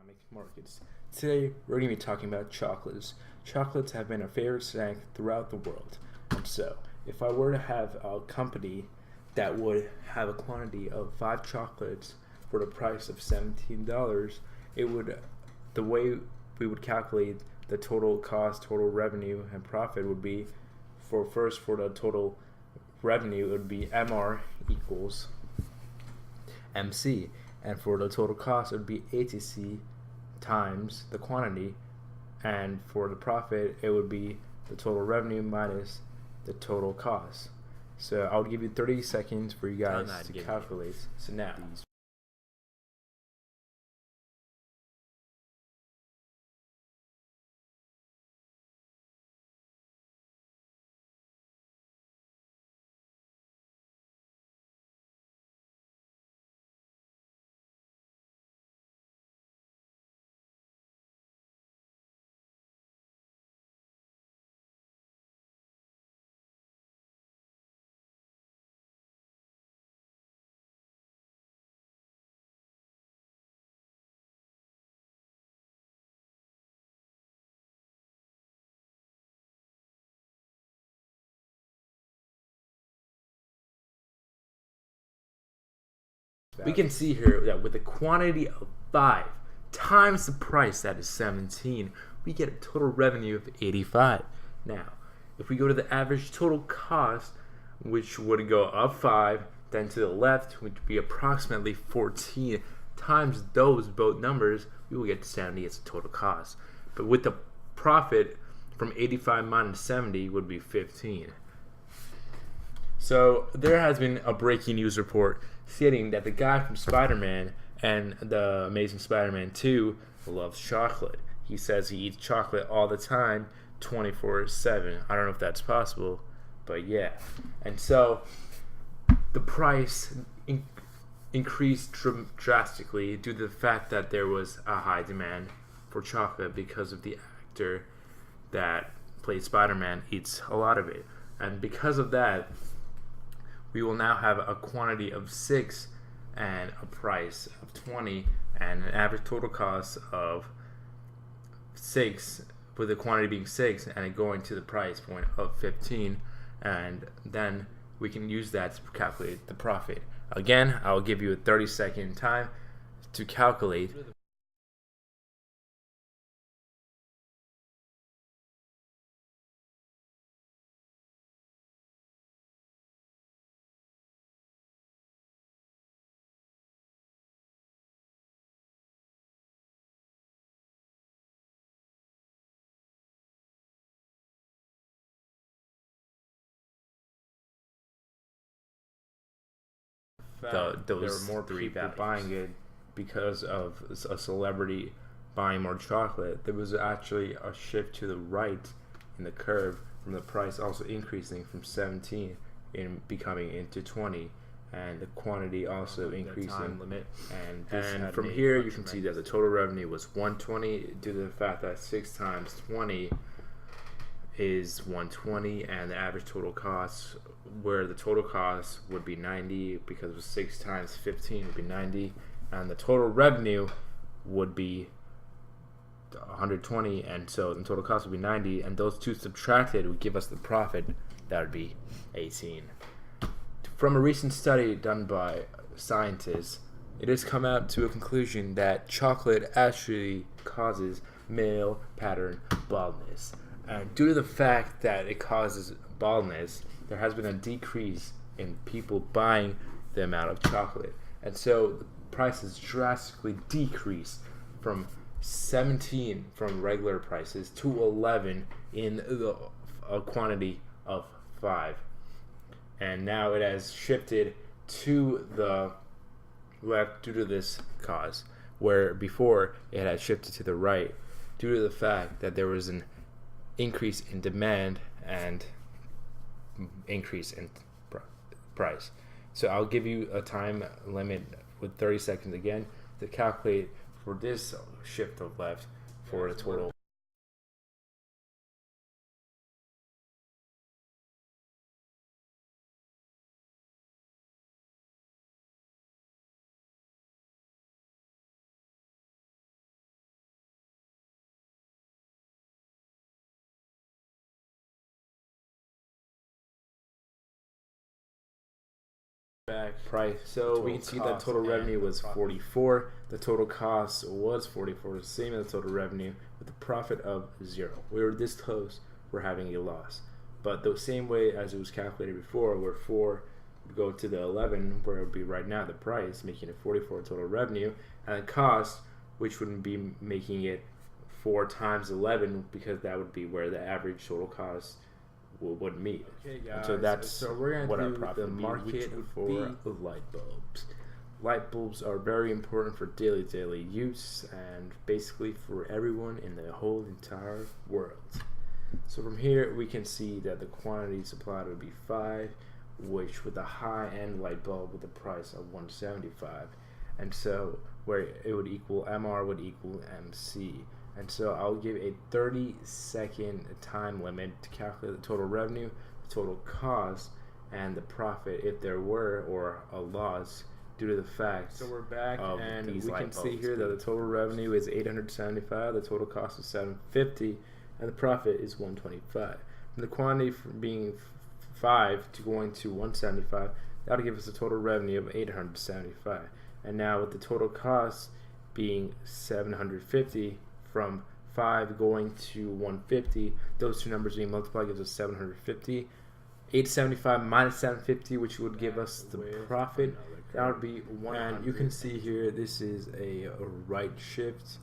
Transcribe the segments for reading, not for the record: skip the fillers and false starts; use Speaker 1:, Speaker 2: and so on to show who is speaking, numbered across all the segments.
Speaker 1: economic markets. Today, we're going to be talking about chocolates. Chocolates have been a favorite snack throughout the world. And so, if I were to have a company that would have a quantity of 5 chocolates for the price of $17, the way we would calculate the total cost, total revenue, and profit would be for the total revenue, it would be MR equals MC. And for the total cost, it would be ATC times the quantity. And for the profit, it would be the total revenue minus the total cost. So I'll give you 30 seconds for you guys to calculate. So now, we can see here that with a quantity of 5 times the price, that is 17, we get a total revenue of 85. Now, if we go to the average total cost, which would go up 5, then to the left, which would be approximately 14 times those both numbers, we will get 70 as a total cost. But with the profit from 85 minus 70 would be 15. So there has been a breaking news report stating that the guy from Spider-Man and the Amazing Spider-Man 2 loves chocolate. He says he eats chocolate all the time, 24/7. I don't know if that's possible, but yeah. And so the price increased drastically due to the fact that there was a high demand for chocolate because of the actor that played Spider-Man eats a lot of it. And because of that, we will now have a quantity of 6 and a price of 20 and an average total cost of 6, with the quantity being 6 and it going to the price point of 15, and then we can use that to calculate the profit. Again, I'll give you a 30-second time to calculate. Those there were more 3 people buying it because of a celebrity buying more chocolate. There was actually a shift to the right in the curve from the price also increasing from 17 in becoming into 20, and the quantity also increasing. And from here you can see that the total revenue was 120 due to the fact that 6 times 20 is 120, and the average total cost, where the total cost would be 90 because it was 6 times 15 would be 90, and the total revenue would be 120, and so the total cost would be 90, and those two subtracted would give us the profit, that would be 18. From a recent study done by scientists, it has come out to a conclusion that chocolate actually causes male pattern baldness. And due to the fact that it causes baldness, there has been a decrease in people buying the amount of chocolate. And so the prices drastically decreased from 17 from regular prices to 11 in a quantity of 5. And now it has shifted to the left due to this cause, where before it had shifted to the right due to the fact that there was an increase in demand and increase in price. So I'll give you a time limit with 30 seconds again to calculate for this shift of left for the total.
Speaker 2: back.
Speaker 1: Price. So we can see that total revenue was 44. The total cost was 44, the same as the total revenue, with a profit of 0. We were this close. We're having a loss. But the same way as it was calculated before, where 4 would go to the 11, where it would be right now the price, making it 44 total revenue, and the cost, which would be making it 4 times 11, because that would be where the average total cost would meet.
Speaker 2: Okay, guys.
Speaker 1: And so that's
Speaker 2: so we're gonna
Speaker 1: what our
Speaker 2: do
Speaker 1: profit
Speaker 2: the
Speaker 1: would be,
Speaker 2: market
Speaker 1: which for light bulbs. Light bulbs are very important for daily use and basically for everyone in the whole entire world. So from here we can see that the quantity supplied would be 5, which with a high-end light bulb with a price of 175, and so where it would equal MR would equal MC. And so I'll give a 30-second time limit to calculate the total revenue, the total cost, and the profit if there were, or a loss due to the fact.
Speaker 2: So we're back, and we can see
Speaker 1: here that the total revenue is 875, the total cost is 750, and the profit is 125. From the quantity from being 5 to going to 175, that'll give us a total revenue of 875. And now with the total cost being 750, from 5 going to 150, those two numbers being multiplied gives us 750. 875 minus 750, which would give us the profit. That would be 100. And you can see here this is a right shift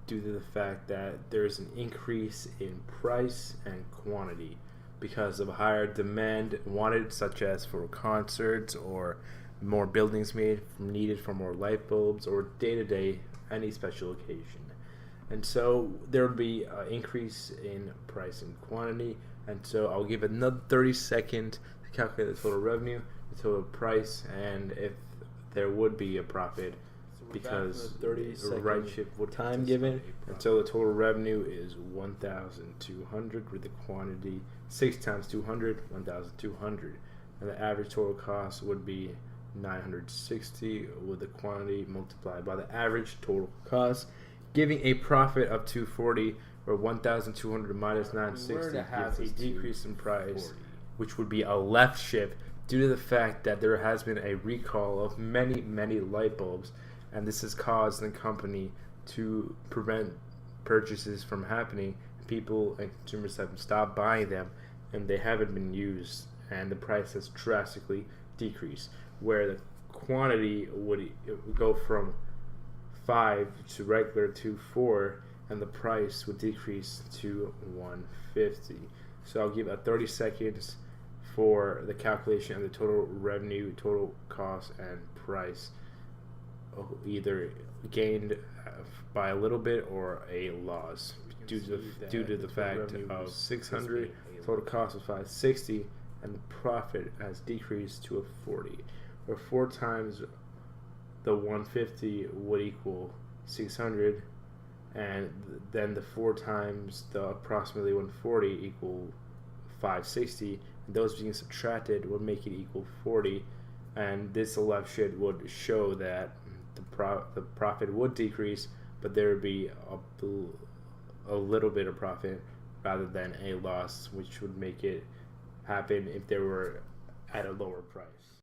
Speaker 1: due to the fact that there's an increase in price and quantity because of higher demand wanted, such as for concerts or more buildings needed for more light bulbs or day-to-day any special occasion. And so there would be an increase in price and quantity. And so I'll give another 30 seconds to calculate the total revenue, the total price, and if there would be a profit, because the right shift would time given. And so the total revenue is 1,200 with the quantity 6 times 200, 1,200, and the average total cost would be 960 with the quantity multiplied by the average total cost, giving a profit of 240, or 1,200 minus 960 gives a decrease in price, which would be a left shift due to the fact that there has been a recall of many light bulbs, and this has caused the company to prevent purchases from happening. People and consumers have stopped buying them, and they haven't been used, and the price has drastically decreased, where the quantity would go from 5 to regular to 4, and the price would decrease to 150. So I'll give a 30 seconds for the calculation of the total revenue, total cost, and price, either gained by a little bit or a loss due to the fact of 600, total cost was 560, and the profit has decreased to a 40, or 4 times the 150 would equal 600, and then the 4 times the approximately 140 equal 560, and those being subtracted would make it equal 40, and this left shift would show that the profit would decrease, but there would be a little bit of profit rather than a loss, which would make it happen if they were at a lower price.